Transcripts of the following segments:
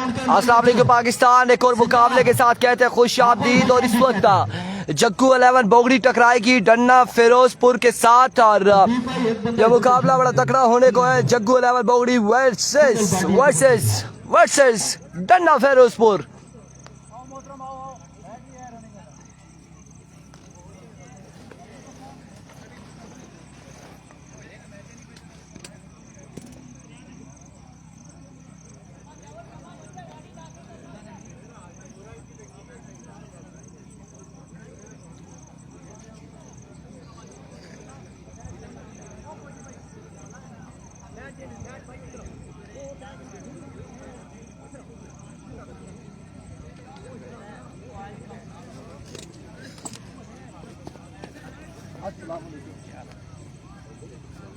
अस्सलाम वालेकुम पाकिस्तान। एक और मुकाबले के साथ कहते हैं खुश आमदीद। और इस वक्त जग्गू 11 बोगड़ी टकराएगी डन्ना फिरोजपुर के साथ और यह मुकाबला बड़ा तकड़ा होने को है। जग्गू 11 बोगड़ी वर्सेस डन्ना फिरोजपुर।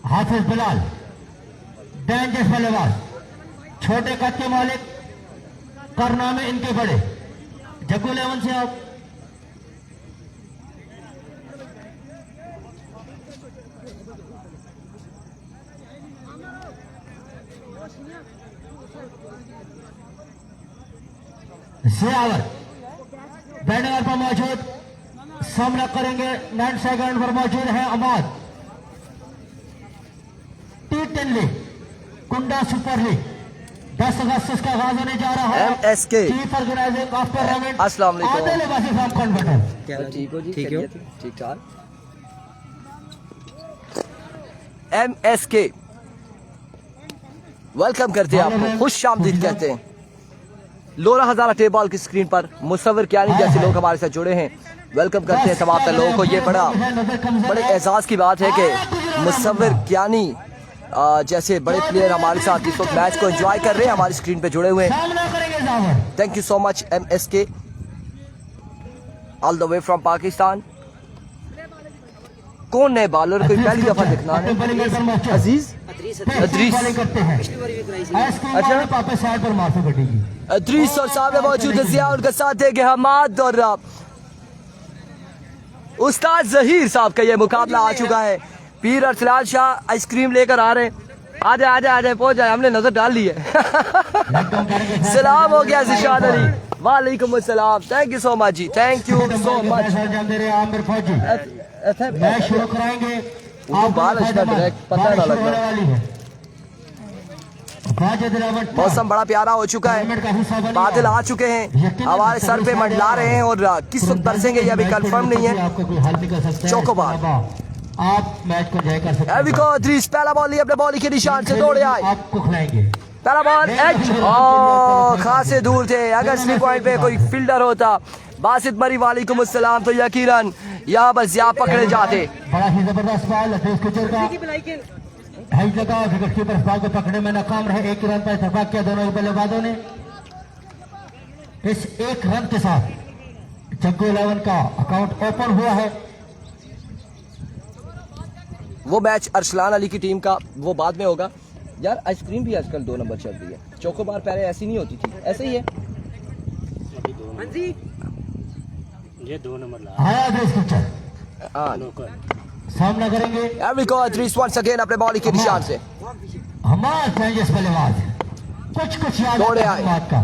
हाफिज बिलाल डेंजरस बल्लेबाज, छोटे कद के मालिक, कारनामे इनके बड़े। जग्गू 11 से आप सियावर बैटिंग पर मौजूद, सामना करेंगे 9 सेकंड पर मौजूद है अमाद। T10 league Kunda super league 10 अगस्त इसका आगाज होने जा रहा है। MSK chief organizing of tournament. अस्सलाम वालेकुम। Adil Wasif from convent. क्या ठीक हो जी? ठीक हो? ठीक ठाक। MSK वेलकम करते हैं आपको, खुश आमदीद कहते हैं। लोरा हजारा टेबल की स्क्रीन पर मुसव्विर क्यानी जैसे लोग हमारे साथ जुड़े हैं, वेलकम करते हैं तमाम लोगों को। ये बड़े एहसास की बात है कि मुसव्विर क्यानी जैसे बड़े प्लेयर हमारे साथ इस वक्त मैच को एंजॉय कर रहे हैं, हमारी स्क्रीन पे जुड़े हुए हैं। Thank you so much MSK all the way from Pakistan. कौन है बॉलर? कोई पहली दफा दिखना है। अजीज अदरीस। अच्छा अदरीस और सामने मौजूद है जिया, उनके साथ है हमाद और उस्ताद जहीर साहब का ये मुकाबला आ चुका है। पीर अरसलान शाह आइसक्रीम लेकर आ रहे हैं। आजा आजा आजा पहुंच जाए, हमने नजर डाल ली है। सलाम हो गया जिशान अली। वालेकुम अस्सलाम। थैंक यू सो मच जी, थैंक यू सो मच। शुरू कराएंगे पता ना लगा। मौसम बड़ा प्यारा हो चुका है, बादल आ चुके हैं, हमारे सर पे मंडला रहे हैं और किस वक्त बरसेंगे ये अभी कंफर्म नहीं है। चौकोबार आप मैच को जय कर सकते हैं। पहला बॉल लिया अपने बॉल के निशान से दौड़े आए। आपको खिलाएंगे पहला बॉल एच खासे दूर थे। अगर स्लिप पॉइंट पे कोई फील्डर होता बासित मरी वालेकुम अस्सलाम तो यकीनन यहाँ पर जिया पकड़े जाते। बड़ा ही जबरदस्त बॉल है जगह विकेट कीपर बॉल को पकड़ने में नाकाम रहे। 1 रन पर इत्तेफाक किया दोनों बल्लेबाजों ने। इस 1 रन के साथ जग्गू 11 का अकाउंट ओपन हुआ है। वो मैच अरसलान अली की टीम का वो बाद में होगा। यार आइसक्रीम भी आजकल 2 नंबर चल रही है। चोकोबार पहले ऐसी नहीं होती थी, ऐसे ही है। ये 2 नंबर सामना करेंगे वंस अगेन अपने बॉल के निशान से हमारे चेंजेस बल्लेबाज कुछ याद दौड़े आए। बात का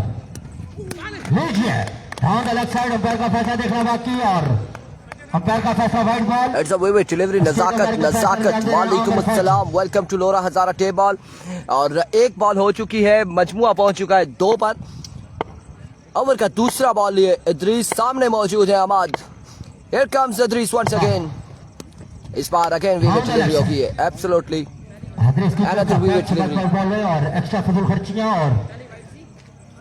लीजिए down the left side. Umpire का फैसला देखना बाकी और अंपायर का फैसला wide ball. It's a way delivery. Nazakat वालेकुम अस्सलाम। Welcome to Lora Hazara table. और 1 बॉल हो चुकी है, मजमुआ पहुंच चुका है 2 पर। ओवर का दूसरा बॉल लिए इदरीस, सामने मौजूद है Amad. Here comes Idrees once again. इस बार अगेन विकेट डिलीवरी होगी है। एब्सोल्युटली अनदर विकेट डिलीवरी और एक्स्ट्रा फजूल खर्चियां। और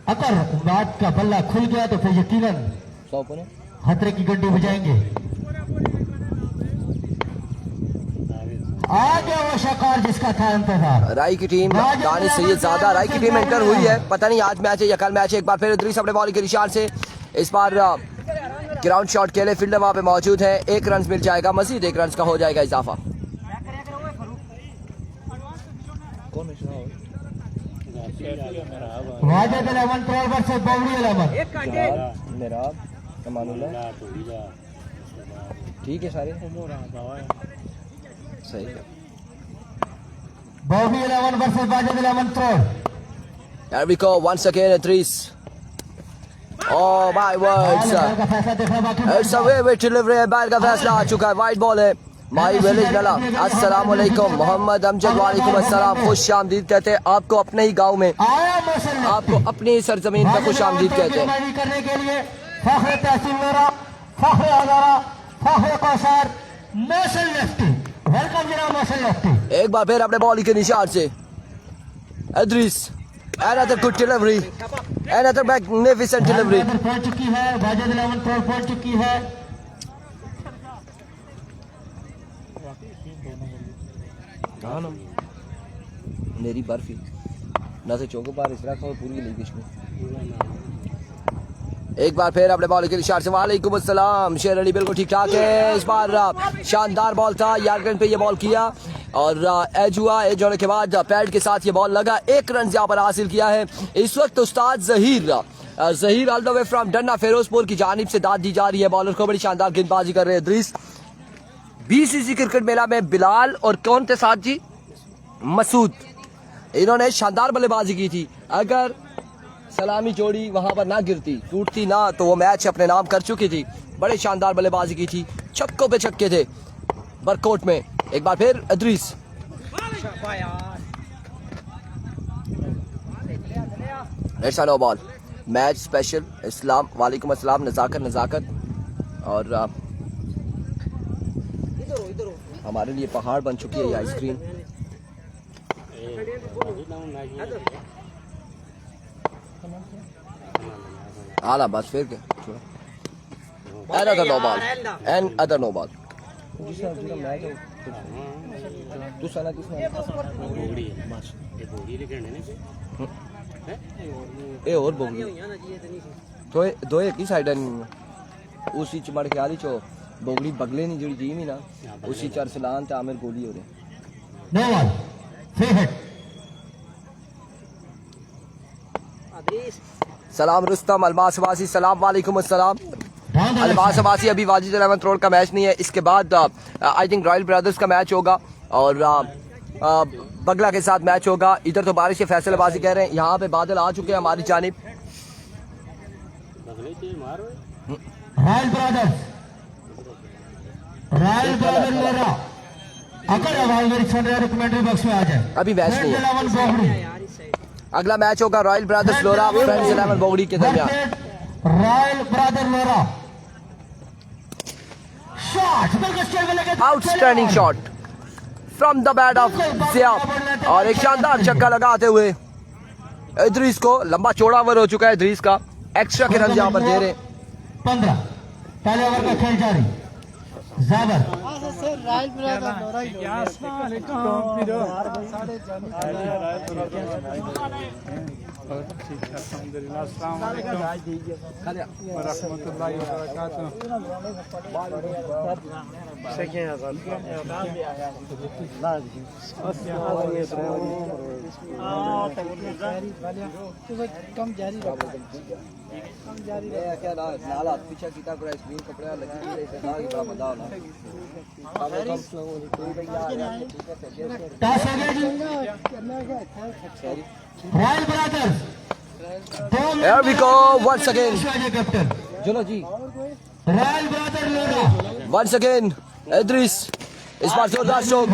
अगर बात का बल्ला खुल गया तो फिर यकीनन खतरे की घंटी बजाएंगे। आगे वो शकार जिसका था इंतजार। राई की टीम दानिश सैयद ज्यादा राई की टीम एंटर हुई है। पता नहीं आज मैच है या कल मैच है। एक बार फिर इदरीस अपने बॉल के निशान से इस बार ग्राउंड शॉट के लिए फील्डर वहां पे मौजूद है। 1 रन मिल जाएगा, मजीद 1 रन का हो जाएगा इजाफा। वाजिद 11 करोड़ से बौड़ी 11 ठीक है सारे सही है। बौड़ी 11 versus Wajid 11 crore. Here we go once again Idris. Oh my words. Ball का फैसला देखना बाकी It's a way delivery है, बैट का फैसला आ चुका है, वाइट बॉल है। माई विलेज नला। अस्सलाम वालेकुम मोहम्मद अमजद वालेकुम अस्सलाम, खुश आमदीद कहते हैं आपको अपने ही गांव में, आया मौसम आपको अपनी ही सरजमीन पर खुश आमदीद कहते हैं। करने के लिए फखरे तहसील मेरा, फखरे हजारा, फखरे कौसर, मौसम लेफ्टी, वेलकम जनाब मौसम लेफ्टी। एक बार फिर अपने बॉल के निशान से Idris, another good delivery, another magnificent delivery. पहुंच चुकी है, वाजिद 11 पहुंच चुकी है। मेरी बर्फी ना से चौको पार इस तरह खाओ पूरी लीग इसमें। एक बार फिर अपने बॉल के इशारे से वालेकुम अस्सलाम, शेर अली बिल्कुल ठीक ठाक है। इस बार शानदार बॉल था, यार्कन पे ये बॉल किया और एज हुआ, एज होने के बाद पैड के साथ ये बॉल लगा, 1 रन यहाँ पर हासिल किया है। इस वक्त उस्ताद Zaheer all the way from Danna Firozpur की जानिब से दाद दी जा रही है, बॉलर को बड़ी शानदार गेंदबाजी कर रहे हैं इद्रिस। बीसीसी क्रिकेट मेला में बिलाल और कौन थे साथ जी, मसूद, इन्होंने शानदार बल्लेबाजी की थी। अगर सलामी जोड़ी वहां पर ना गिरती, टूटती ना, तो वो मैच अपने नाम कर चुकी थी। बड़े शानदार बल्लेबाजी की थी, छक्कों पे छक्के थे बरकोट में। एक बार फिर Idris, it's a no ball, match special इस्लाम वालेकुम अस्सलाम, नजाकत और हमारे लिए पहाड़ बन चुकी है ये आइसक्रीम। आला बस फिर क्या छोड़ो। another no ball and other no ball। तू सना किसने ए और बोगी तो दो एक ही साइड उसी च मड़ के आली चो बोगड़ी बगले नहीं जुड़ी जी में ना, उसी चार सलान ते आमिर गोली हो रहे। No ball, free hit. सलाम रुस्तम अलमास अब्बासी, सलाम वालेकुम अस्सलाम। अलमास अब्बासी, अभी वाजिद 11 रोड का मैच नहीं है, इसके बाद आई थिंक रॉयल ब्रदर्स का मैच होगा और बगला के साथ मैच होगा। इधर तो बारिश के फैसलेबाजी कह रहे हैं, यहाँ पे बादल आ चुके हैं हमारी जानिब। रॉयल ब्रदर्स मेरा अगर आवाज मेरी सुन रहे कमेंट्री बॉक्स में आ जाए। अभी मैच नहीं है, अगला मैच होगा royal brothers Lora friends 11 Bogri के दरमियान। Royal brother Lora shot, outstanding shot from the bat of Ziyab और एक शानदार छक्का लगाते हुए इद्रिस को, लंबा चौड़ा ओवर हो चुका है इद्रिस का, एक्स्ट्रा के रन यहाँ पर दे रहे। 15 पहले ओवर का खेल जारी। जाबर कम जारी क्या नाला पीछे की तरफ स्क्रीन कपड़ा लगी इसे दाग बड़ा मजा होना। टॉस हो गया जी। Royal brothers Here we go once again। Captain चलो जी, royal brother Lora once again Idris, इस बार जोरदार स्ट्रोक,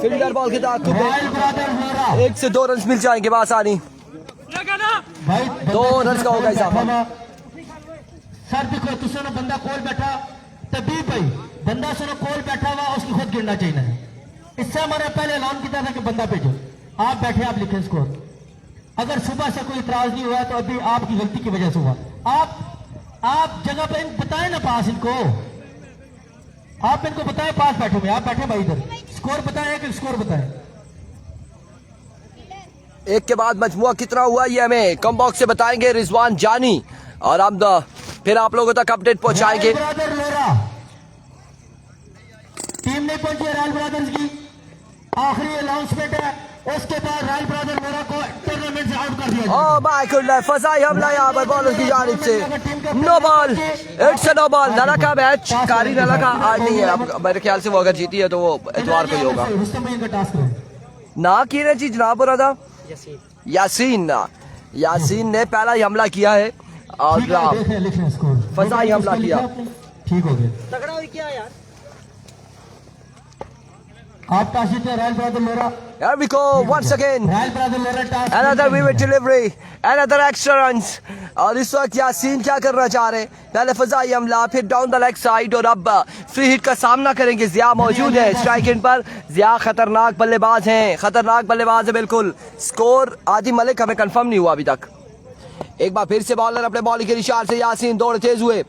फील्डर बॉल की ताकत रॉयल ब्रदर लोरा 1 से 2 रन मिल जाएंगे आसानी। भाई 2 रन का होगा इजाफा। सर देखो तुम बंदा कोल बैठा तभी भाई बंदा सुनो कोल बैठा हुआ उसको खुद गिरना चाहिए। इससे हमारे पहले ऐलान किया था कि बंदा भेजो, आप बैठे आप लिखें स्कोर। अगर सुबह से कोई इतराज नहीं हुआ तो अभी आपकी गलती की वजह से हुआ। आप जगह पे बताएं ना पास इनको, आप इनको बताएं पास बैठे में, आप बैठे भाई इधर स्कोर बताएं, एक स्कोर बताएं। एक के बाद मजमुआ कितना हुआ ये हमें कम बॉक्स से बताएंगे रिजवान जानी और हम फिर आप लोगों तक अपडेट पहुंचाएंगे। ब्रदर लोरा टीम नहीं पहुंची है रॉयल ब्रदर्स की, आखिरी अनाउंसमेंट है, उसके बाद रॉयल ब्रदर लोरा को टूर्नामेंट से आउट कर दिया। ओह माय गॉड, फसाई हमला यहाँ पर बॉलर की जानिब से, no ball, it's a no ball. Nala का मैच, कारी नला का आज नहीं है, अब मेरे ख्याल से वो अगर जीती है तो वो इतवार को ही होगा। रुस्तम भाई का टास्क है ना की चीज जनाब रहा यासीन ने पहला ही हमला किया है और ठीक है, देख रहे हैं, लिख रहे हैं स्कोर। फसाई हमला उसका लिखा किया। आपने? ठीक हो गया। तगड़ा हुई क्या यार? आप पास जीते royal brother Lora. Here we go once again. Royal brother Lora task. Another vivid delivery, another extra runs. और इस वक्त यासीन क्या करना चाह रहे हैं? पहले फजाई हमला, फिर डाउन द लेग साइड और अब फ्री हिट का सामना करेंगे। जिया मौजूद है स्ट्राइक इन पर। जिया खतरनाक बल्लेबाज हैं बिल्कुल। स्कोर आदि मलिक हमें कंफर्म नहीं हुआ अभी तक। एक बार फिर से बॉलर अपने बॉलिंग के निशान से यासीन दौड़ तेज हुए।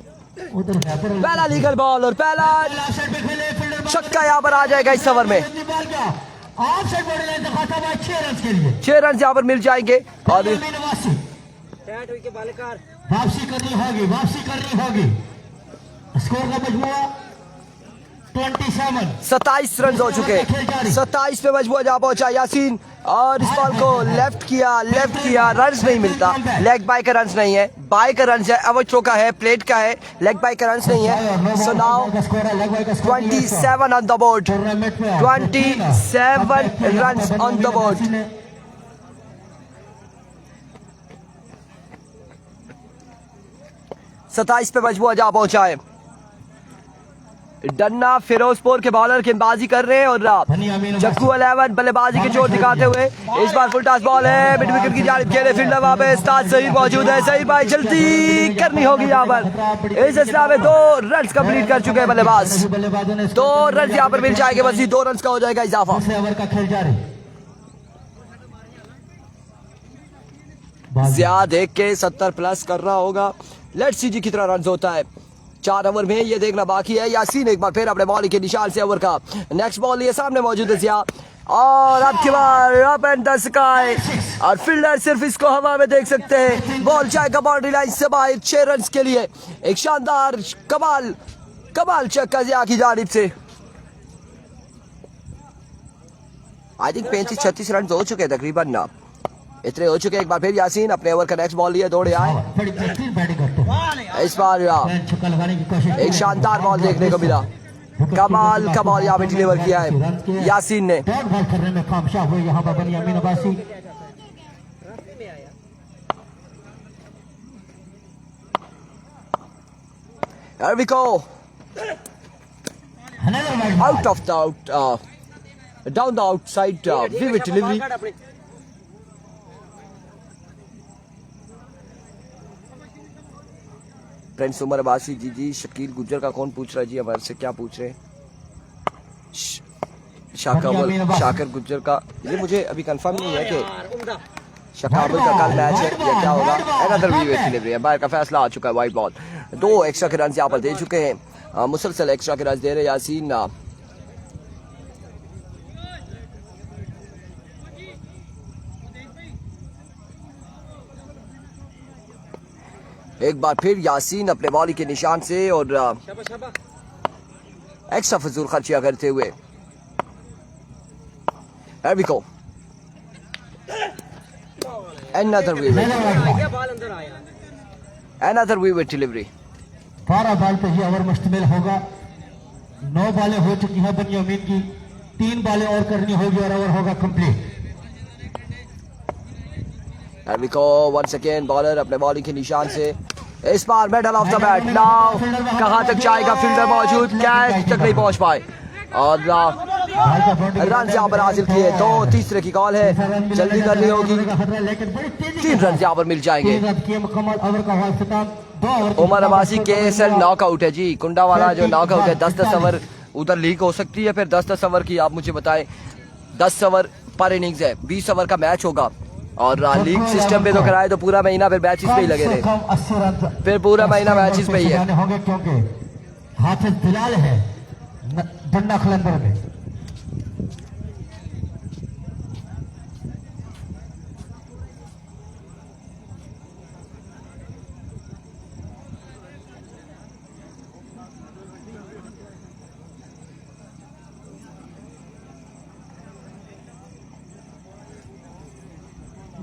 उधर है, पहला लीगल बॉल और पहला लास्ट साइड पे खेले, फील्डर बॉल- छक्का यहाँ पर आ जाएगा इस ओवर में। बॉल क्या? ऑफ साइड बॉडी लाइन से खाता हुआ 6 रन के लिए। 6 रन यहाँ पर मिल जाएंगे और अमीन वासी टैट हुई के बालकार। वापसी करनी होगी। स्कोर का मजमुआ 27। 27 रन हो चुके। 27 पे मजबूत जा पहुंचा यासीन और इस बॉल को लेफ्ट किया रन्स नहीं मिलता। लेग बाय का रन्स नहीं है, बाय का रन्स है, अवर चौका है, प्लेट का है, लेग बाय का रन्स नहीं है। So now 27 on the board, 27 runs on the board. 27 पे मजबूत जा पहुंचा है। डन्ना फिरोजपुर के बॉलर गेंदबाजी कर रहे हैं और जक्कू 11 बल्लेबाजी के जोर दिखाते हुए इस बार फुल टॉस बॉल है मिड विकेट की जानिब खेले। फील्डर वहां पे उस्ताद सईद मौजूद है। सईद भाई जल्दी करनी होगी यहाँ पर। इस सिलसिला में 2 रन कंप्लीट कर चुके हैं बल्लेबाज। 2 रन यहाँ पर मिल जाएंगे, बस 2 रन का हो जाएगा इजाफा। ओवर का खेल जारी। जिया देख के 70 प्लस कर रहा होगा। लेट्स सी जी कितना रन होता है 4 ओवर में, ये देखना बाकी है। यासीन एक बार फिर अपने बॉलिंग के निशान से ओवर का नेक्स्ट बॉल ये सामने मौजूद है जिया और अब की बार अप एंड द स्काई और फील्डर सिर्फ इसको हवा में देख सकते हैं। बॉल जाएगा बाउंड्री लाइन से बाहर 6 रन के लिए। एक शानदार कमाल छक्का जिया की जानिब से। आई थिंक 35-36 रन हो चुके हैं तकरीबन ना, इतने हो चुके। एक बार फिर यासीन अपने ओवर का नेक्स्ट बॉल लिए दौड़े आए। बड़ी बेहतरीन बैटिंग करते हैं। इस बार छक्का लगाने की कोशिश एक शानदार बॉल देखने को मिला। कमाल का बॉल यहाँ पे डिलीवर किया है यासीन ने। डॉट बॉल करने में कामयाब हुए यहाँ पर बनी अमीन Abbasi. Here we go. Out of the down the outside vivid delivery. Friends Umar Abbasi ji Shakeel Gujjar का कौन पूछ रहा है जी हमारे से? क्या पूछ रहे हैं? शाकर गुज्जर का ये मुझे अभी कंफर्म नहीं है कि शकाबुल का कल मैच है या क्या होगा। अनदर विकेट डिलीवरी है, बाहर का फैसला आ चुका है। वाइड बॉल 2 एक्स्ट्रा के रन यहाँ पर दे चुके हैं। मुसलसल एक्स्ट्रा के रन दे रहे यासीन। एक बार फिर यासीन अपने बॉलिंग के निशान से और एक्स्ट्रा फजूल खर्चियां करते हुए। Here we go. Another vivid delivery. 12 ball पे ही ओवर मुश्तमिल होगा। 9 बॉलें हो चुकी हैं बनी अमीन की, 3 बॉलें और करनी होगी और ओवर होगा complete. Here we go once again bowler अपने बॉलिंग के निशान से। इस बार middle of the bat now कहां तक जाएगा? फील्डर मौजूद, कैच तक नहीं पहुंच पाए और रन यहाँ पर हासिल किए। 2 तीसरे की कॉल है, जल्दी करनी होगी। 3 रन यहाँ पर मिल जाएंगे। उमर अब्बासी KSL नॉकआउट है जी, कुंडा वाला जो नॉकआउट है। 10-10 ओवर उधर लीग हो सकती है, फिर 10-10 ओवर की आप मुझे बताएं। 10 ओवर पर इनिंग्स है, 20 ओवर का मैच होगा और लीग सिस्टम पे तो कराए तो पूरा महीना फिर मैचेस पे ही लगे रहे, फिर पूरा महीना मैचेस पे ही है। होंगे क्योंकि हाफिज बिलाल है डंडा खलंदर में।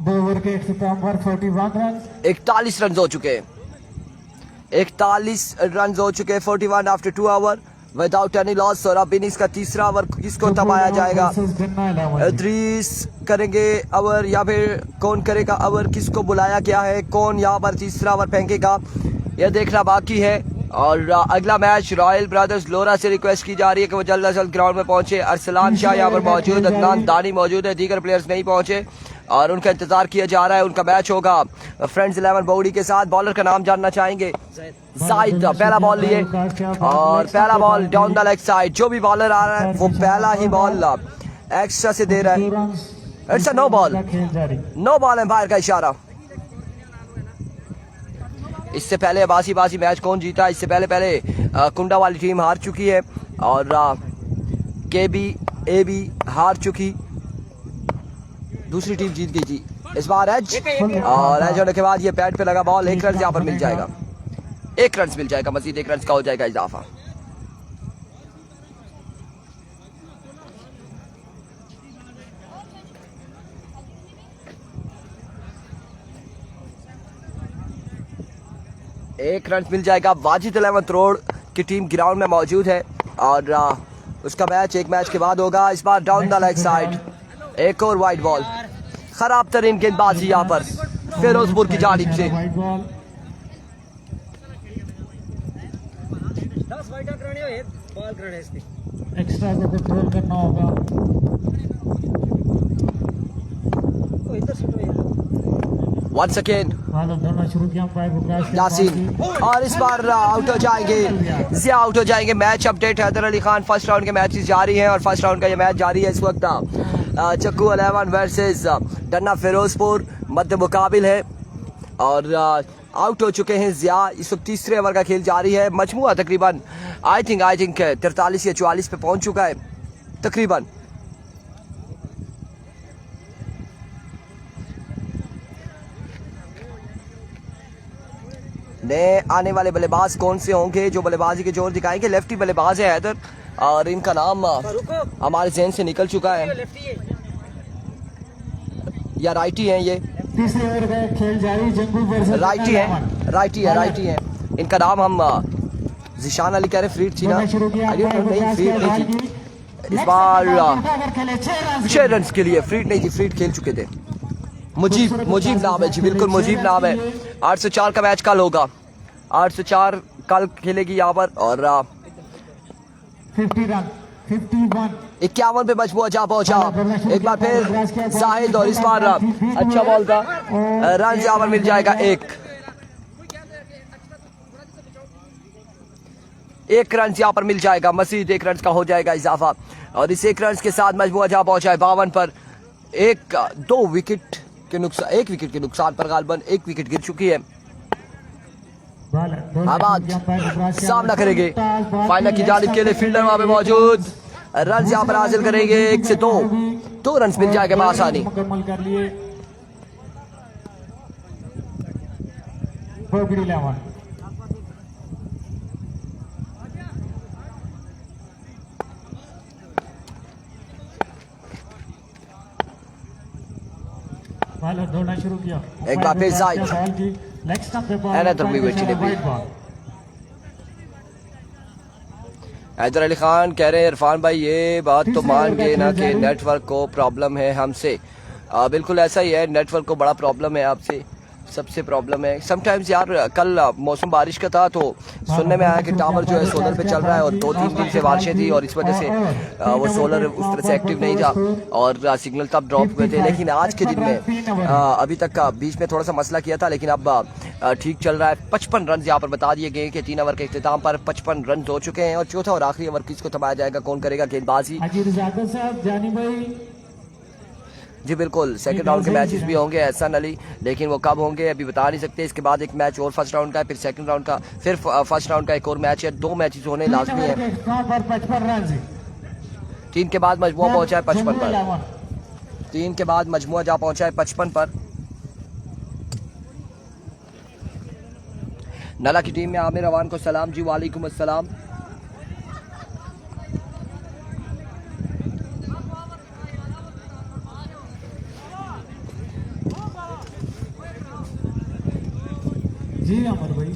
ओवर के 41 रन 41 रन हो चुके हैं। 41 रन हो चुके हैं 41 after 2 over. Without any loss. और अब इनिंग्स का तीसरा ओवर किसको थमाया जाएगा? इद्रीस करेंगे ओवर या फिर कौन करेगा ओवर? किसको बुलाया गया है? कौन यहाँ पर तीसरा ओवर फेंकेगा, यह देखना बाकी है। और अगला मैच रॉयल ब्रदर्स लोरा से रिक्वेस्ट की जा रही है कि वो जल्द अज जल्द ग्राउंड में पहुंचे। अरसलान शाह यहाँ पर मौजूद, अदनान दानी मौजूद है, दीगर प्लेयर्स नहीं पहुंचे और उनका इंतजार किया जा रहा है। उनका मैच होगा फ्रेंड्स 11 बॉडी के साथ। बॉलर का नाम जानना चाहेंगे? जाहिद पहला बॉल लिए और पहला ball down the leg side. जो भी बॉलर आ रहा है वो पहला ही बॉल एक्स्ट्रा से दे रहा है। It's a no ball, no ball umpire का इशारा। इससे पहले बासी मैच कौन जीता? इससे पहले कुंडा वाली टीम हार चुकी है और KB-AB हार चुकी, दूसरी टीम जीत गई थी। इस बार एज और एज होने के बाद ये पैड पे लगा बॉल, 1 रन यहाँ पर मिल जाएगा, 1 रन मिल जाएगा, मजीद 1 रन का हो जाएगा इजाफा। एक रन मिल जाएगा। वाजिद 11 रोड की टीम ग्राउंड में मौजूद है और उसका मैच एक मैच के बाद होगा। इस बार डाउन द लेग साइड, एक और वाइड बॉल। खराब तरीन गेंदबाजी यहाँ पर फिरोजपुर की जानिब से। 10 वाइड कराने हो, एक बॉल कराने इसकी। एक्स्ट्रा को कंट्रोल करना होगा। ओ इधर शूट हो यार। वंस अगेन दोनों शुरू किया यासीन और इस बार आउट हो जाएंगे, जिया आउट हो जाएंगे। Match update, Haider Ali Khan first round के मैचेस जारी हैं और फर्स्ट राउंड का ये मैच जारी है इस वक्त। चक्कू 11 वर्सेस डन्ना फिरोजपुर मध्य मुकाबिल है और आउट हो चुके हैं जिया। इस वक्त तीसरे ओवर का खेल जारी है। मजमुआ तकरीबन आई थिंक 43 या 44 पे पहुंच चुका है तकरीबन। नए आने वाले बल्लेबाज कौन से होंगे जो बल्लेबाजी के जोर दिखाएंगे? लेफ्टी बल्लेबाज है हैदर और इनका नाम हमारे जहन से निकल चुका है, या राइटी है? ये तीसरे ओवर का खेल जारी, जंगू वर्सेस राइटी है। इनका नाम हम जिशान अली कह रहे, फ्रीड थी ना? नहीं, फ्रीड नहीं थी। इस बार 6 रन के लिए फ्रीड नहीं थी, फ्रीड खेल चुके थे। मुजीब नाम है जी, बिल्कुल मुजीब नाम है। 804 का मैच कल होगा, 804 कल खेलेगी यहाँ पर और 50 रन 51 51 पे मजबूर जा पहुंचा। एक बार फिर जाहिद और इस बार अच्छा बॉल था, रन यहाँ पर मिल जाएगा एक रन यहाँ पर मिल जाएगा, मजीद 1 रन का हो जाएगा इजाफा और इस 1 रन के साथ मजबूर जा पहुंचा है 52 पर। 1 विकेट के नुकसान पर गालबन 1 विकेट गिर चुकी है। आबाद सामना करेंगे फाइनल की जानिब के लिए, फील्डर वहां पे मौजूद, रन यहाँ पर हासिल करेंगे 1 से 2 रन मिल जाएगा आसानी। मुकम्मल कर लिए। दौड़ना शुरू किया। एक बार फिर जाहिद हैदर अली खान कह रहे हैं इरफान भाई ये बात तो मान गए ना कि नेटवर्क को प्रॉब्लम है हमसे। बिल्कुल ऐसा ही है, नेटवर्क को बड़ा प्रॉब्लम है, आपसे सबसे प्रॉब्लम है। समटाइम्स यार कल मौसम बारिश का था तो सुनने में आया कि टावर जो है सोलर पे चल रहा है और 2-3 दिन से बारिशें थी और इस वजह से वो सोलर उस तरह से एक्टिव नहीं था और सिग्नल तब ड्रॉप हुए थे। लेकिन आज के दिन में अभी तक बीच में थोड़ा सा मसला किया था लेकिन अब ठीक चल रहा है। 55 रन यहाँ पर बता दिए गए कि 3 ओवर के इख्तिताम पर 55 रन हो चुके हैं और चौथा और आखिरी ओवर किसको थमाया जाएगा, कौन करेगा गेंदबाजी? जी बिल्कुल, सेकंड राउंड के मैचेस भी होंगे एहसान अली, लेकिन वो कब होंगे अभी बता नहीं सकते। इसके बाद एक मैच और फर्स्ट राउंड का है, फिर सेकंड राउंड का, फिर फर्स्ट राउंड का एक और मैच है। 2 मैचेस होने लाजमी है। 3 के बाद मजमुआ पहुंचा है 55 पर, 3 के बाद मजमुआ जा पहुंचा है 55 पर। नला की टीम में आमिर रवान को सलाम जी, वालेकुम अस्सलाम। जी अमर भाई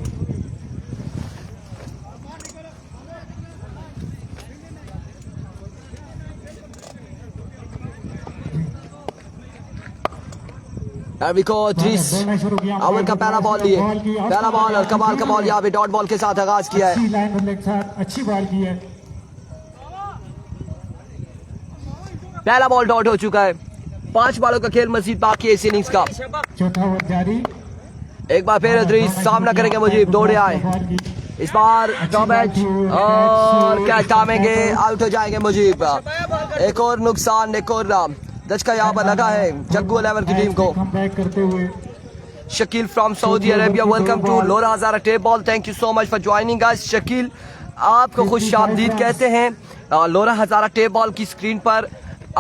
Here we go, Idris. अमर का पहला बॉल लिए, पहला बॉल और कमाल का बॉल यहाँ पे डॉट बॉल के साथ आगाज किया है। अच्छी लाइन बदले के साथ अच्छी बॉल की है। पहला बॉल डॉट हो चुका है। 5 बॉलों का खेल मजीद बाकी है इस इनिंग्स का। चौथा ओवर जारी। एक बार फिर इद्रीस सामना करेंगे मुजीब, दौड़े आए इस बार टॉप एज और कैच थामेंगे, आउट हो जाएंगे मुजीब। एक और नुकसान, एक और दचका यहाँ पर लगा है जग्गू 11 की टीम को। कमबैक करते हुए Shakeel from Saudi Arabia, welcome to Lora Hazara tape ball, thank you so much for joining us. Shakeel आपको खुश आमदीद कहते हैं लोरा हजारा टेप बॉल की स्क्रीन पर।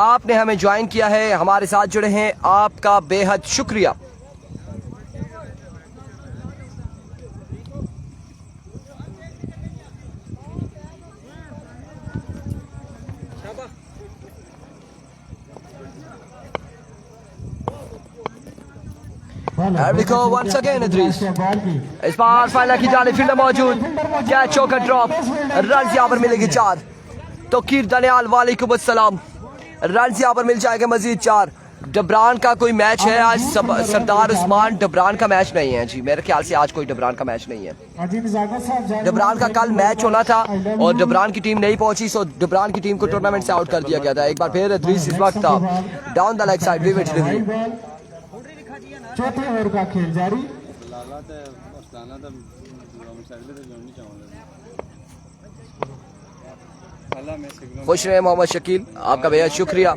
आपने हमें ज्वाइन किया है, हमारे साथ जुड़े हैं, आपका बेहद शुक्रिया। Here we go once again, Idris. इस बार फाइनल की जाने फील्डर मौजूद, कैच चौका ड्रॉप, रन यहाँ पर मिलेगी 4। तो कीर दनियाल वालेकुम अस्सलाम, रन यहाँ पर मिल जाएंगे मजीद 4। डबरान का कोई मैच है आज? सरदार उस्मान, डबरान का मैच नहीं है जी, मेरे ख्याल से आज कोई डबरान का मैच नहीं है। डबरान का कल मैच होना था और डबरान की टीम नहीं पहुंची, सो डबरान की टीम को टूर्नामेंट से आउट कर दिया गया था। एक बार फिर इद्रीस इस वक्त down the leg side wicket delivery. चौथे ओवर का खेल जारी। खुश रहे मोहम्मद शकील, आपका बेहद शुक्रिया।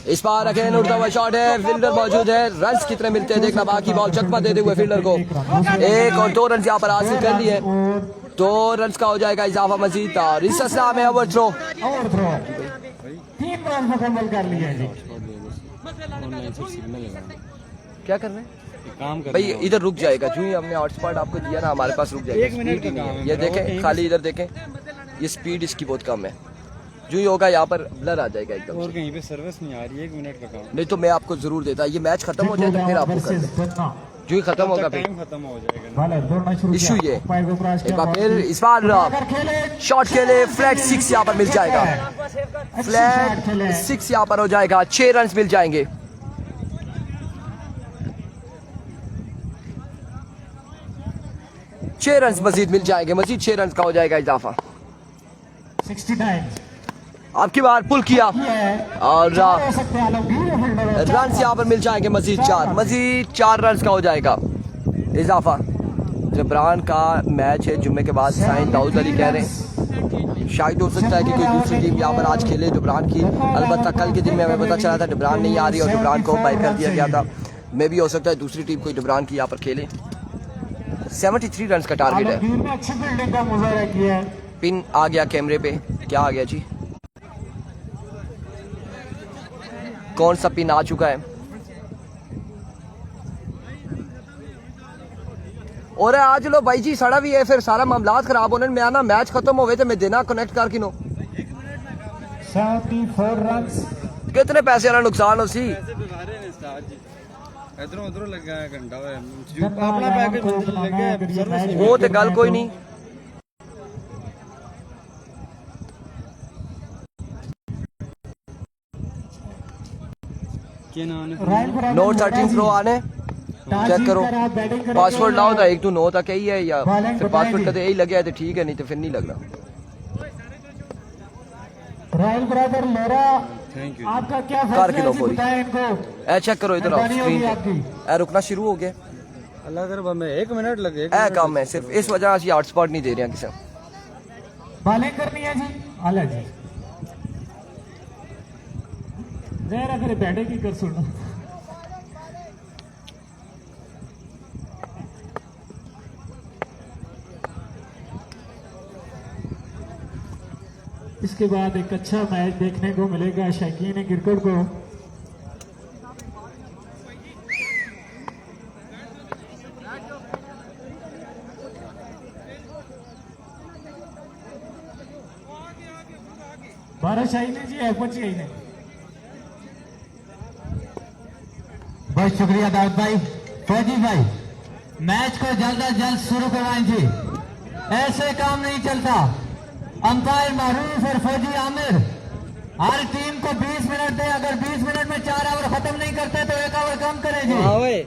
इस बार अगेन उड़ता हुआ शॉट है, फील्डर मौजूद है, रन्स कितने मिलते हैं देखना बाकी। बॉल चकमा देते हुए फील्डर को 1 और 2 रन यहाँ पर हासिल कर लिए। 2 रन का हो जाएगा इजाफा मजीद। और इस असलाम में ओवर थ्रो, 3 रन मुकम्मल कर लिया जी। क्या कर रहे हैं भाई? इधर रुक जाएगा, जो ही हमने हॉटस्पॉट आपको दिया ना हमारे पास रुक जाएगा। स्पीड ही नहीं है, ये देखें खाली इधर देखें, ये स्पीड इसकी बहुत कम है। जो ही होगा यहाँ पर ब्लर आ जाएगा एकदम। और कहीं पे सर्विस नहीं आ रही है, 1 मिनट का काम। नहीं तो मैं आपको जरूर देता, ये मैच खत्म हो जाए तो फिर आपको कर दें। जो ही खत्म होगा फिर टाइम खत्म हो जाएगा। इशू ये। एक बार फिर इस बार शॉट खेले, फ्लैट 6 यहाँ पर मिल जाएगा, फ्लैट 6 यहाँ पर हो जाएगा, 6 रन मिल जाएंगे। छह रन मजीद मिल जाएंगे, मजीद 6 रन का हो जाएगा इजाफा। 69 आपकी बार पुल किया और रन यहाँ पर मिल जाएंगे मजीद 4, मजीद 4 रन का हो जाएगा इजाफा। जबरान का मैच है जुम्मे के बाद, साइन दाऊद अली कह रहे हैं शायद हो सकता है कि कोई दूसरी टीम यहाँ पर आज खेले डबरान की। अलबत्ता कल के दिन में हमें पता चला था डबरान नहीं आ रही और डबरान को बाय कर दिया गया था। मे भी हो सकता है दूसरी टीम कोई डबरान की यहाँ पर खेले। 73 रन का टारगेट है। अच्छी फील्डिंग का मुजाहरा किया है। पिन आ गया कैमरे पे, क्या आ गया जी? कौन सा पिन आ चुका है? और आज लो भाई जी सड़ा भी है, फिर सारा मामलात खराब होने में आना। मैच खत्म हो गए तो मैं देना कनेक्ट कर किनो 74 रन। कितने पैसे वाला नुकसान हो सी? इधरों उधरों लग गया घंटा अपना पैकेज लग गया। वो तो गल कोई नहीं। नोट 13 प्रो आने चेक करो, पासवर्ड लाओ था 1 to 9 तक यही है, या फिर पासवर्ड का तो यही लगे तो ठीक है, नहीं तो फिर नहीं लगना। रॉयल ब्रदर लोरा, आपका क्या कार किलो पूरी इनको? ए चेक करो इधर आओ स्क्रीन पे। ए रुकना शुरू हो गया। अल्लाह कर में 1 मिनट लगे। ए काम है सिर्फ इस वजह से हॉटस्पॉट नहीं दे रहे हैं किसी। बॉलिंग करनी है जी, आला जी जरा फिर बैटिंग की कर सुनो। इसके बाद एक अच्छा मैच देखने को मिलेगा शौकीन क्रिकेट को। बारिश आई नहीं जी, पहुंची आई नहीं। बहुत शुक्रिया दाऊद भाई। फौजी भाई, मैच को जल्द अज जल्द शुरू करवाएं जी, ऐसे काम नहीं चलता। अंपायर मारूफ और फौजी आमिर हर टीम को 20 मिनट दे। अगर 20 मिनट में 4 ओवर खत्म नहीं करते तो 1 ओवर कम करेंगे। हाँ भाई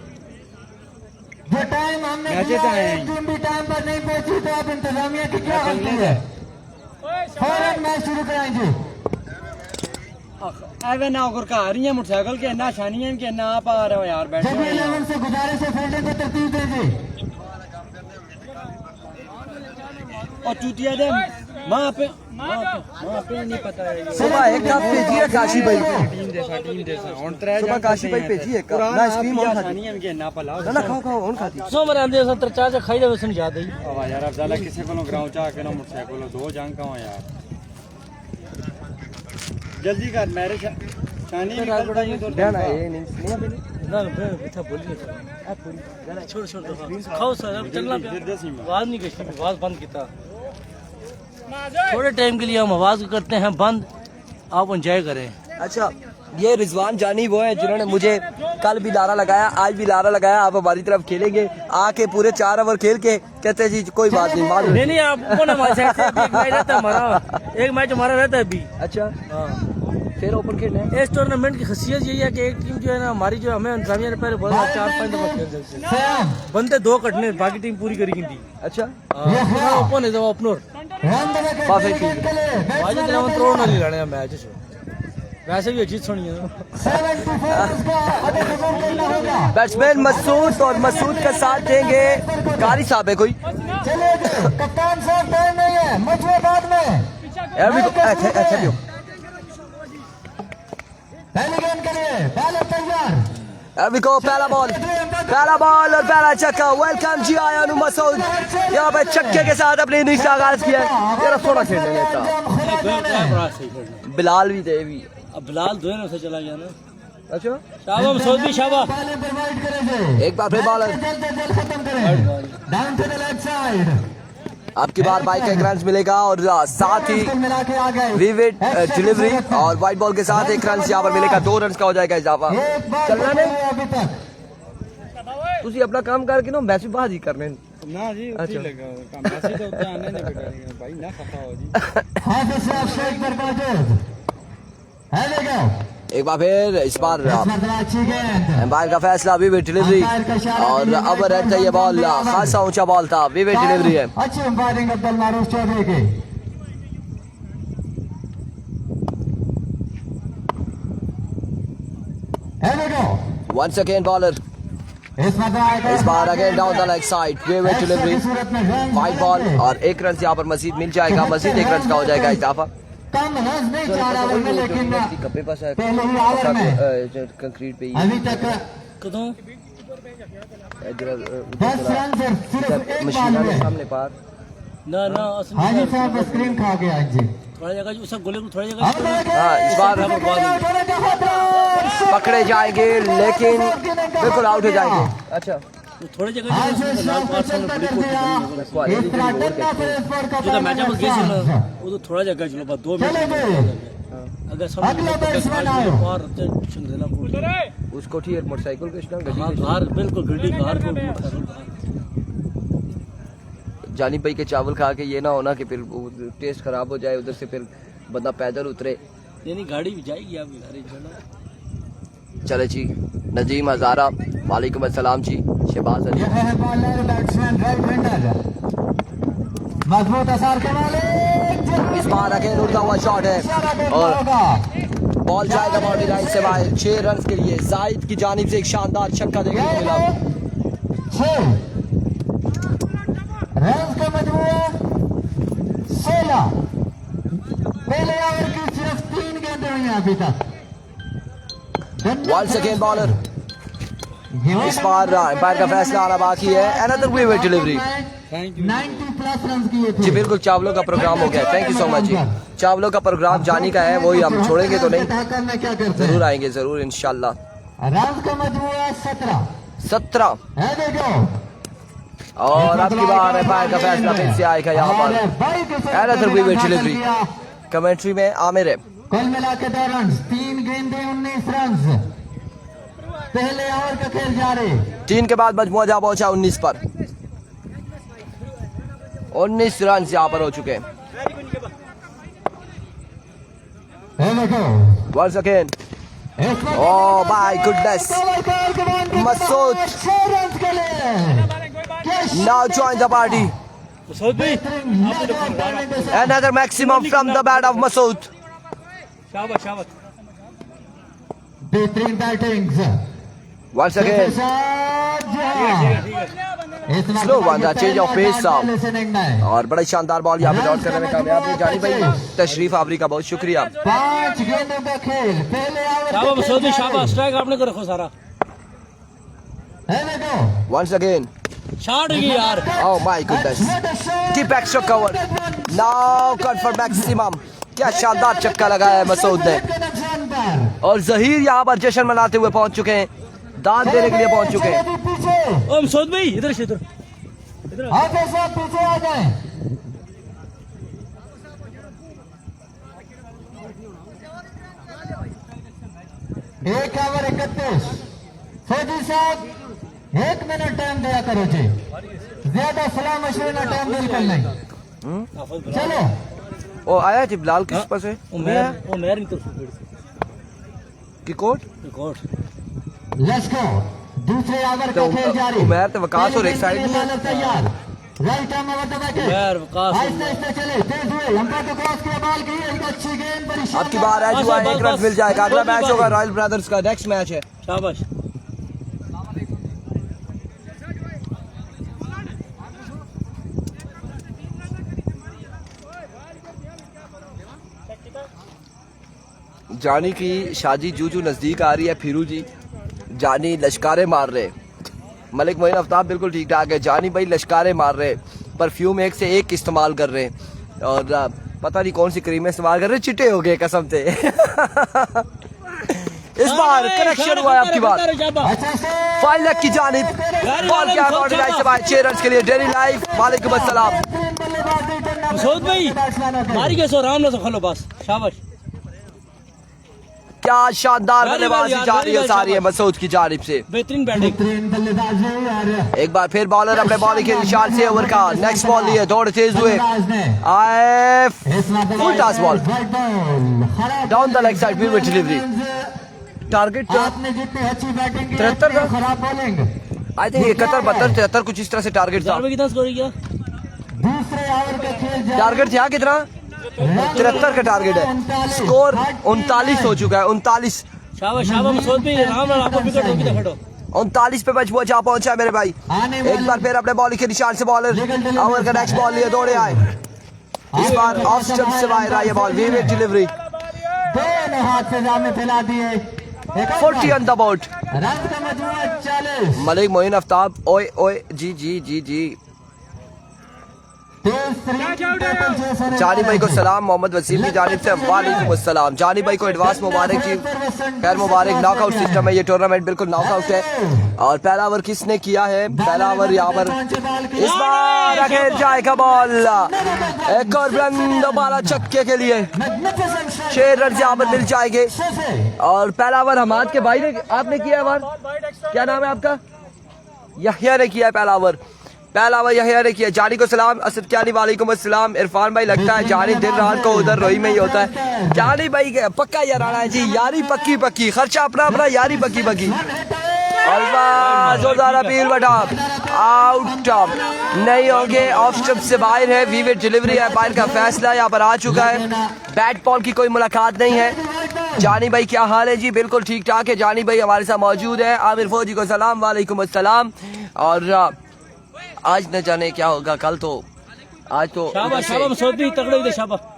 जो टाइम हमने मैचेस दिया आए है, हैं। एक टीम भी टाइम पर नहीं पहुंची तो अब इंतजामिया की क्या गलती है? फौरन मैच शुरू कराएंगे। एवे ना होकर का रही है मोटरसाइकिल के ना शानियन के ना आप आ रहे हो यार बैठे सभी 11 से गुजारिश है फील्डिंग को तरतीब दीजिए। और चूतिया दे वहाँ पे नहीं पता है ये। सुबह एक कप भेजिए काशी भाई को। टीम जैसा और त्रै सुबह काशी भाई भेजिए एक कप ना स्क्रीम ऑन खाती शानियन के ना पला ना खाओ खाओ ऑन खाती सो मरे अंदर सत्र चाचा खाई दे समझा दे वाह यार अब जाला किसी को ग्राउंड चा के ना मोटरसाइकिल दो जान का यार जल्दी कर मेरे शानी ध्यान है ये नहीं अभी ना बेटा बोलिए छोड़ छोड़ दो खाओ सर अब चलना आवाज नहीं कशी आवाज बंद किया थोड़े टाइम के लिए हम आवाज करते हैं बंद आप एंजॉय करें। अच्छा ये रिजवान जानी वो है जिन्होंने मुझे कल भी लारा लगाया आज भी लारा लगाया आप हमारी तरफ खेलेंगे आके पूरे 4 ओवर खेल के कहते हैं जी कोई बात नहीं मालूम नहीं आपको ना हमारे साइड से एक मैच रहता है हमारा एक मैच हमारा रहता है अभी। अच्छा हाँ फिर ओपन खेलना है इस टूर्नामेंट की खासियत यही है कि एक टीम जो है ना हमारी जो हमें इंतजामिया ने पहले बोला 4-5 दफा खेल सकते हैं बंदे 2 कटने बाकी टीम पूरी करेगी थी। अच्छा ओपन है ओपनर परफेक्ट ठीक आज तो हम तोड़ नहीं लाने मैच से वैसे भी अच्छी सुनी है। बैट्समैन मसूद और मसूद का साथ देंगे कारी साहब है कोई कप्तान साहब टाइम नहीं है मजबूत बाद में यार भी अच्छा भी हो पहले गेंद के लिए पहले तैयार अभी को पहला बॉल और पहला छक्का वेलकम जी आया मसूद यहाँ पे छक्के के साथ अपने इनिंग्स का आगाज किया है थोड़ा खेलने लेता बिलाल भी थे भी अब बिलाल दोनों से चला गया ना। अच्छा शाबाश मसूद भी शाबाश पहले प्रोवाइड करेंगे एक बार फिर बॉलर जल्द खत्म करें down to the left side. अब की बार बाइक का एक रन मिलेगा और साथ ही मिला के आ गए विविड डिलीवरी और व्हाइट बॉल के साथ एक रन यहाँ पर मिलेगा 2 रन का हो जाएगा इजाफा चलना नहीं अभी तक तुसी अपना काम करके ना मैच बाहर ही करने ना जी उठी लगा काम ऐसे तो उतना आने नहीं बेटा भाई ना खफा हो जी हाफिज साहब शेख पर मौजूद है देखो एक बार फिर इस बार अच्छी गेंद एम्पायर का फैसला विविड डिलीवरी और अब रहता ये बॉल खासा ऊंचा बॉल था विविड डिलीवरी है अच्छी एम्पायरिंग अब्दुल मारूफ चौधरी की। है देखो वंस अगेन बॉलर इस बार again down the leg side vivid delivery white ball और 1 रन यहाँ पर मजीद मिल जाएगा मजीद 1 रन का हो जाएगा इजाफा कम रन नहीं 4 ओवर में लेकिन कपड़े पास पहले ही ओवर में कंक्रीट पे अभी तक कदों 10 रन से सिर्फ एक मशीन बॉल के में सामने पार ना हाजी साहब स्क्रीन खा गया जी। थोड़ा जगह उस गोले को थोड़ा अब जगह देखें, हाँ, इस बार हम पकड़े जाएंगे लेकिन बिल्कुल आउट हो जाएंगे। अच्छा थोड़ी जगह हाजी साहब को चलता कर दिया इस प्राटन पे इस पर का जो मैच में गए ना वो तो थोड़ा जगह चलो बस 2 चले मिनट गए अगर सब अगला बैट्समैन आयो। और चंद्रना उसको ठीक मोटरसाइकिल के स्टैंड हाँ बाहर बिल्कुल गड्डी बाहर को जानी भाई के चावल खा के ये ना होना कि फिर टेस्ट खराब हो जाए उधर से फिर बंदा पैदल उतरे यानी गाड़ी भी जाएगी आप गाड़ी चलो चले जी नजीम हजारा वालेकुम अस्सलाम जी शहबाज अली यह है बॉलर बैट्समैन राइट हैंडर मजबूत असर के मालिक इस बार अगेन उड़ता हुआ शॉट है और बॉल जाएगा बाउंड्री लाइन से बाहर 6 रन के लिए जाहिद की जानिब से एक शानदार छक्का देखने को मिला 6 रन का मजमूआ 16 पहले ओवर की सिर्फ 3 गेंदें हुई हैं अभी तक वंस अगेन बॉलर इस बार एम्पायर का फैसला आना बाकी है another vivid delivery 90 plus run किए थे जी बिल्कुल चावलों का प्रोग्राम हो गया थैंक यू सो मच जी चावलों का प्रोग्राम जानी का है वही हम छोड़ेंगे तो नहीं करना क्या करते जरूर आएंगे जरूर इंशाल्लाह रन का मजमूआ 17 17 है देखो और अब की बार एम्पायर का फैसला फिर से आएगा यहाँ पर अनदर विविड डिलीवरी कमेंट्री में आमिर है कुल मिला के 2 रन 3 गेंदें 19 रन पहले ओवर का खेल जारी 3 के बाद मजमूआ जा पहुंचा 19 पर 19 रन यहाँ पर हो चुके हैं once again. Oh my goodness. Masood now join the party. Masood भाई Another maximum from the bat of Masood. शाबाश शाबाश बेहतरीन batting Once again. Slow one, the change of pace साहब. और बड़ा शानदार बॉल यहाँ पे डॉट करने में कामयाब हुए जानी भाई. तशरीफ आवरी का बहुत शुक्रिया. 5 गेंदों का खेल पहले शाबाश मसूद भाई शाबाश स्ट्राइक आपने को रखो सारा Once again. शॉट गई यार Oh my goodness. Deep extra cover. Now cut for maximum. क्या शानदार चक्का लगाया है मसूद ने. और जहीर यहाँ पर जश्न मनाते हुए पहुंच चुके हैं. दाद देने के लिए पहुंच चुके हैं. ओ मसूद भाई इधर से इधर आगे से पीछे आ जाए एक ओवर 31 फौजी साहब 1 मिनट टाइम दिया करो जी ज्यादा सलाह मशवरा टाइम बिल्कुल नहीं चलो. ओ आया जी बिलाल किस पास है ओ मेर की तरफ की कोट लेट्स गो दूसरे ओवर का खेल जारी उमैर तो वकास और एक साइड में तैयार राइट आर्म ओवर दबा के यार वकास आहिस्ते आहिस्ते चले तेज हुए अंपायर को क्रॉस किया बॉल की एक अच्छी गेंद बड़ी अब की बार है जुआ एक रन मिल जाएगा. अगला मैच होगा रॉयल ब्रदर्स का. नेक्स्ट मैच है. शाबाश जानी की शादी जूजू नजदीक आ रही है. फिरू जी जानी लश्कारे मार रहे. मलिक मोइन आफ्ताब बिल्कुल ठीक ठाक है. जानी भाई लश्कारे मार रहे. परफ्यूम एक से एक इस्तेमाल कर रहे हैं और पता नहीं कौन सी क्रीम इस्तेमाल कर रहे. चिट्टे हो गए कसम से. इस बार कनेक्शन हुआ है आपकी बात. फाइल लेग की जानिब बॉल क्या बाउंड्री लाइन से बाहर. 6 रन के लिए डेरी लाइफ. वालेकुम अस्सलाम. मसूद भाई मारी के सो आराम से खलो बस शाबाश क्या शानदार बल्लेबाजी जा रही है सारी है मसूद की जानिब से. बेहतरीन बैटिंग एक बार फिर बॉलर अपने बॉलिंग के निशान से ओवर का नेक्स्ट बॉल लिए. दौड़ तेज हुए. आए full toss ball down the leg side with delivery. Target आपने जितनी अच्छी बैटिंग की 73 था. खराब बॉलिंग आई थिंक 71 72 73 कुछ इस तरह से टारगेट था. कितना स्कोर किया दूसरे ओवर का खेल टारगेट था कितना 73 का टारगेट है. स्कोर 39 हो चुका है. 39 शाबाश शाबाश मसूद भाई आराम आपको विकेट होगी तो खड़ो 39 पे मजबूत जा पहुंचा है मेरे भाई. एक बार फिर अपने बॉलिंग के निशान से बॉलर ओवर का नेक्स्ट बॉल लिए दौड़े आए. इस बार ऑफ स्टंप से बाहर आई है बॉल. वीवेट डिलीवरी दोनों हाथ से जामे फैला दिए 40 ऑन द बोर्ड. रन का मजमूआ 40 मलिक मोइन आफ्ताब ओए ओए जी जी जी जी. जानी भाई को सलाम. मोहम्मद वसीम की जानिब से वालेकुम अस्सलाम. जानी भाई को एडवांस मुबारक जी. खैर मुबारक. नॉकआउट सिस्टम है ये टूर्नामेंट बिल्कुल नॉकआउट है. और पहला ओवर किसने किया है. पहला ओवर यहाँ पर इस बार अगेन जाएगा बॉल. एक और बुलंद बाला छक्के के लिए 6 रन यहाँ पर मिल जाएंगे. और पहला ओवर हमाद के भाई ने आपने किया है. बार क्या नाम है आपका. यहिया ने किया है पहला ओवर. पहला ओवर यहिया ने किया. जानी को सलाम. असद क्यानी वालेकुम अस्सलाम. इरफान भाई लगता है जानी दिन रात को उधर रोई में ही होता है. जानी भाई पक्का याराना है जी. यारी पक्की पक्की. खर्चा अपना अपना. यारी पक्की पक्की. जोरदार अपील बटा आउट नहीं होंगे. ऑफ स्टंप से बाहर है. वीवेट डिलीवरी है. बाहर का फैसला यहाँ पर आ चुका है. बैट बॉल की कोई मुलाकात नहीं है. जानी भाई क्या हाल है जी. बिल्कुल ठीक ठाक है. जानी भाई हमारे साथ मौजूद है. आमिर फौजी को सलाम. वालेकुम अस्सलाम. और आज न जाने क्या होगा कल. तो आज तो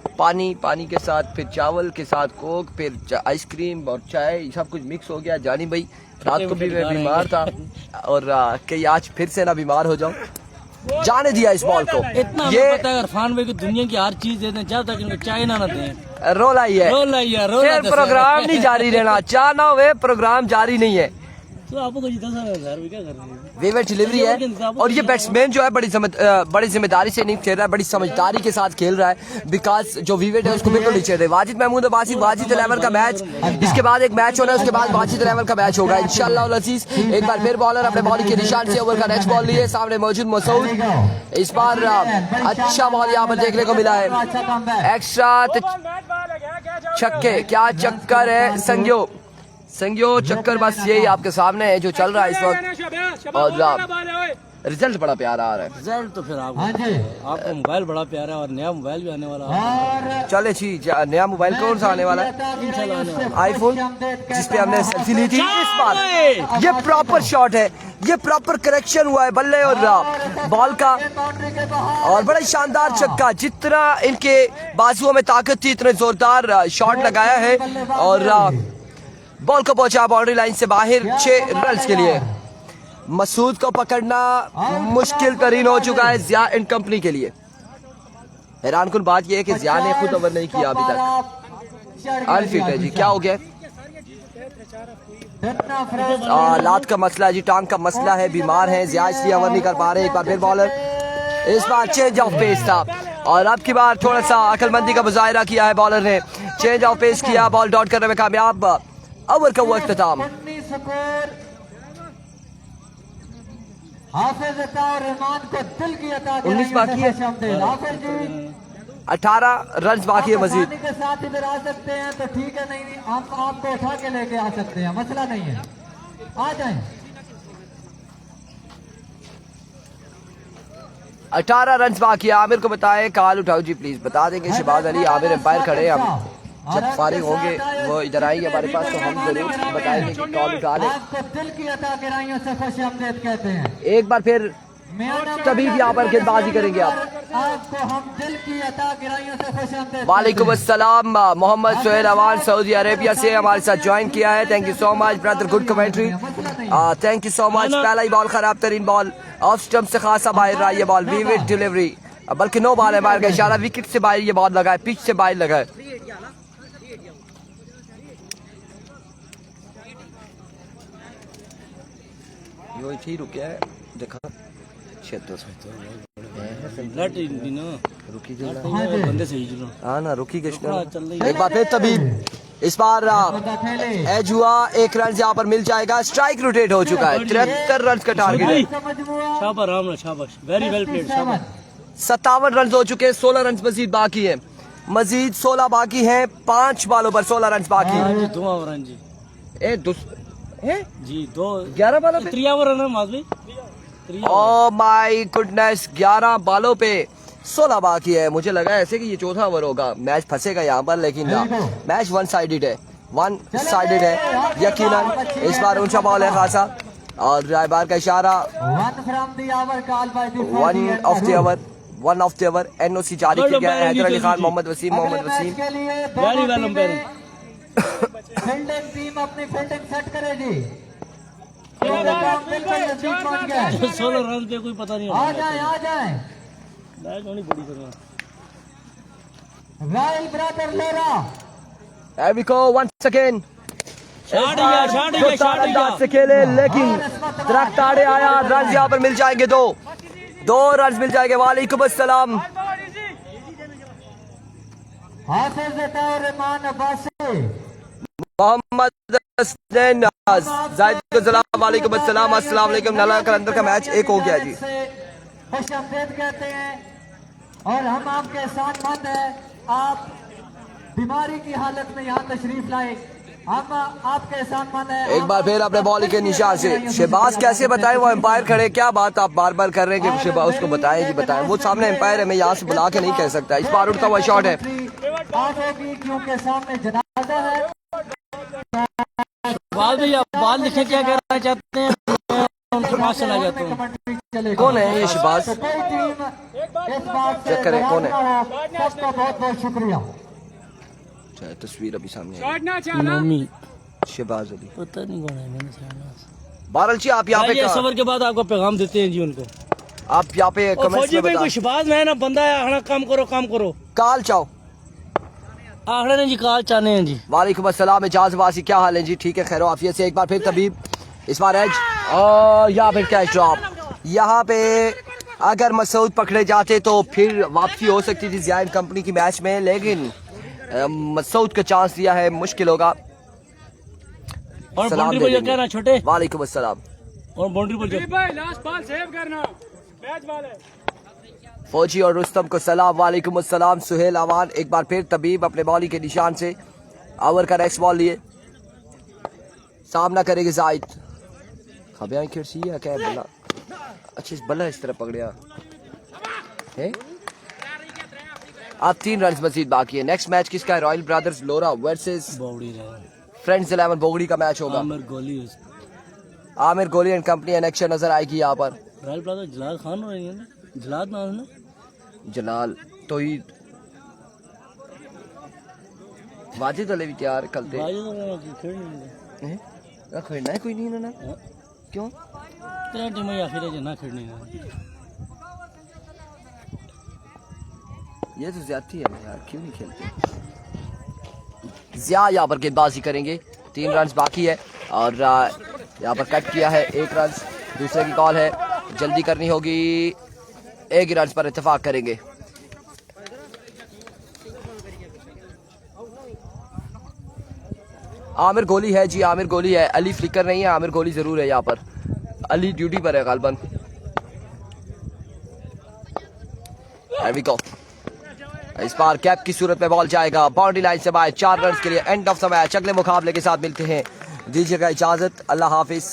पानी के साथ फिर चावल के साथ कोक फिर आइसक्रीम और चाय सब कुछ मिक्स हो गया. जानी भाई रात को भी मैं बीमार था और कहीं आज फिर से ना बीमार हो जाऊं. जाने दिया इस बॉल को. इतना ये पता है इरफान भाई को दुनिया की हर चीज देते हैं जब तक इनको चाय ना दें. रोला ही है. फिर प्रोग्राम नहीं जारी रहना. चाह ना हुए प्रोग्राम जारी नहीं है. तो आपको 10,000 क्या कर रहे हैं. वेवेट डिलीवरी है. और ये बैट्समैन जो है बड़ी जिम्मेदारी से नहीं खेल रहा है. बड़ी समझदारी के साथ खेल रहा है. बिकॉज जो विवेट है उसको बिल्कुल नहीं खेल रहे. वाजिद महमूद अब्बासी वाजिद 11 का मैच. इसके बाद एक मैच होना है. उसके बाद वाजिद 11 का मैच होगा इंशाल्लाह अजीज. एक बार फिर बॉलर अपने बॉलिंग के निशान से ओवर का नेक्स्ट बॉल लिए. सामने मौजूद मसूद. इस बार अच्छा बॉल यहाँ पर देखने को मिला है. एक्स्ट्रा छक्के, क्या चक्कर है संगियो चक्कर बस यही आपके सामने है जो चल रहा है इस वक्त। और रिजल्ट बड़ा प्यारा आ रहा है। रिजल्ट तो फिर हाँ जी। आपको मोबाइल बड़ा प्यारा है और नया मोबाइल भी आने वाला है। और चले जी, नया मोबाइल कौन सा आने वाला है? आईफोन, जिसपे हमने सेल्फी ली थी। इस बार ये प्रॉपर शॉट है, ये प्रॉपर करेक्शन हुआ है बल्ले और बॉल का, और बड़ा शानदार छक्का। जितना इनके बाजुओं में ताकत थी इतने जोरदार शॉट लगाया है और बॉल को पहुंचा बाउंड्री लाइन से बाहर 6 रन के लिए। मसूद को पकड़ना मुश्किल तरीन हो चुका है जिया एंड कंपनी के लिए। हैरान कुन बात यह है कि जिया ने खुद ओवर नहीं किया अभी तक, अनफिट है जी। क्या हो गया? लात का मसला है जी, टांग का मसला है, बीमार है जिया, इसलिए ओवर नहीं कर पा रहे। एक बार फिर बॉलर, इस बार चेंज ऑफ पेस था और अब की बार थोड़ा सा अकलमंदी का मुजाहिरा किया है बॉलर ने, चेंज ऑफ पेस किया, बॉल डॉट करने में कामयाब। ओवर का वो अख्ताम। हाफिज और रहमान को दिल की अता 19 बाकी है, 18 रन बाकी है मजीद। के साथ इधर आ सकते हैं तो ठीक है, नहीं हम आपको उठा के लेके आ सकते हैं, मसला नहीं है, आ जाएं। 18 रन बाकी है। आमिर को बताएं कॉल उठाओ जी प्लीज, बता देंगे शहबाज अली आमिर एम्पायर खड़े हैं। हम जब फारिग होंगे वो इधर आएंगे हमारे पास तो हम जरूर बताएंगे कि कॉल उठा लें। आपको दिल की अता गिराइयों से खुशामदीद कहते हैं। एक बार फिर तभी भी यहाँ पर गेंदबाजी करेंगे आप। आपको हम दिल की अता गिराइयों से खुशामदीद। वालेकुम अस्सलाम। मोहम्मद सोहेल अवान सऊदी अरेबिया से हमारे साथ ज्वाइन किया है। Thank you so much brother, good commentary, thank you so much. पहला ही बॉल खराब तरीन बॉल, ऑफ स्टंप से खासा बाहर रहा ये बॉल, विविड डिलीवरी, बल्कि नो बॉल है, बाहर का इशारा, विकेट से बाहर ये बॉल लगा है, पिच से बाहर लगा है। यो ही रुके है, देखा हाँ ना रुकी कृष्णा। एक बार फिर तभी इस बार एज हुआ, 1 रन यहाँ पर मिल जाएगा। स्ट्राइक रोटेट हो चुका है, 73 रन का टारगेट है। शाबाश, वेरी वेल प्लेड, शाबाश। 57 रन हो चुके हैं, 16 रन मजीद बाकी है, मजीद 16 बाकी हैं, 5 बॉलों पर 16 रन बाकी है। 2 ओवर जी, जी 11 बॉलों पे 3 ओवर है माधवी। ओह माय गुडनेस, 11 बॉलों पे 16 बाकी है। मुझे लगा ऐसे कि ये चौथा ओवर होगा, मैच फंसेगा यहाँ पर, लेकिन ना, मैच वन साइडेड है यकीनन। इस बार ऊंचा बॉल है खासा और रायबार का इशारा, 1 ऑफ द ओवर एनओसी जारी किया गया है। Haider Ali Khan, Mohammad Waseem very well umpiring. Fielding team अपनी फील्डिंग सेट करे जी। 16 रन पे कोई पता नहीं आ जाए मैच होनी बड़ी करना। राइल ब्रदर लेरा, There we go once again। Shot गया से खेले लेकिन दरख्त आड़े आया, रन यहाँ पर मिल जाएंगे, 2 रन मिल जाएंगे। वालेकुम अस्सलाम। हाफिज और रहमान अब्बासी, मोहम्मद हसनैन जाहिद को सलाम, वालेकुम अस्सलाम, अस्सलाम वालेकुम। नाला कलंदर का मैच 1 हो गया जी। खुशामदीद कहते हैं और हम आपके साथ मत है। आप बीमारी की हालत में यहाँ तशरीफ लाए, हम आपके साथ मत है। एक बार फिर अपने बॉल के निशान से शहबाज कैसे बताएं, वो एम्पायर खड़े, क्या बात आप बार बार कर रहे हैं कि शहबाज उसको बताएं जी, बताएं, वो सामने एम्पायर है, मैं यहाँ से बुला के नहीं कह सकता। इस बार उड़ता हुआ शॉट है, क्योंकि सामने जनाजा है। बाल लिखे क्या कहना चाहते हैं, उनके पास चला जाता हूँ। कौन है ये शहबाज? चेक करें कौन है। सबका बहुत बहुत शुक्रिया। तस्वीर अभी सामने शहबाज अली, पता नहीं कौन है, मैंने बारल जी आप यहाँ पे सबर के बाद आपको पैगाम देते हैं जी उनको। आप यहाँ पे कमेंट्स में बता, शहबाज में ना बंदा है, हना काम करो काल चाओ। आखिर ने जी काल चाहने हैं जी। वालेकुम अस्सलाम एजाज वासी, क्या हाल है जी? ठीक है, खैर आफियत से। एक बार फिर तबीब, इस बार एज और यहाँ पे कैच ड्रॉप। यहाँ पे अगर मसूद पकड़े जाते तो फिर वापसी हो सकती थी जिया एंड कंपनी की मैच में, लेकिन मसूद का चांस दिया है, मुश्किल होगा। और बाउंड्री पर जो कहना छोटे, वालेकुम अस्सलाम। और बाउंड्री पर जो भाई लास्ट बॉल सेव करना, मैच बॉल है। फौजी और रुस्तम को सलाम वालेकुम अस्सलाम। सुहेल अवान एक बार फिर तबीब अपने बॉलिंग के निशान से ओवर का नेक्स्ट बॉल लिए सामना करेंगे जाहिद। खबियां खिड़सी है क्या बल्ला अच्छे बल्ला इस तरह पकड़िया है। अब 3 रन मजीद बाकी है। नेक्स्ट मैच किसका है? रॉयल ब्रदर्स लोरा वर्सेस बौड़ी फ्रेंड्स 11 बोगड़ी का मैच होगा। आमिर गोली एंड कंपनी एनेक्शन नजर आएगी यहाँ पर। रॉयल ब्रदर जलाल खान हो रही है ना, जलाल नाम है ना, जलाल तो ही वाजिद वाले भी तैयार कलते खेलना है कोई नहीं ना क्यों तेरा टीम आखिर है ना खेलने का। ये तो ज्यादती है यार, क्यों नहीं खेलते। जिया यहाँ पर गेंदबाजी करेंगे। 3 रन बाकी है और यहाँ पर कट किया है 1 रन। दूसरे की कॉल है, जल्दी करनी होगी। 1 ही रन पर इत्तेफाक करेंगे। आमिर गोली है जी, आमिर गोली है। अली फ्लिकर नहीं है, आमिर गोली जरूर है यहाँ पर। अली ड्यूटी पर है गालबन। Here we go। इस बार कैप की सूरत में बॉल जाएगा बाउंड्री लाइन से बाहर। 4 रन के लिए एंड ऑफ द मैच। अगले मुकाबले के साथ मिलते हैं, दीजिएगा इजाजत, अल्लाह हाफिज।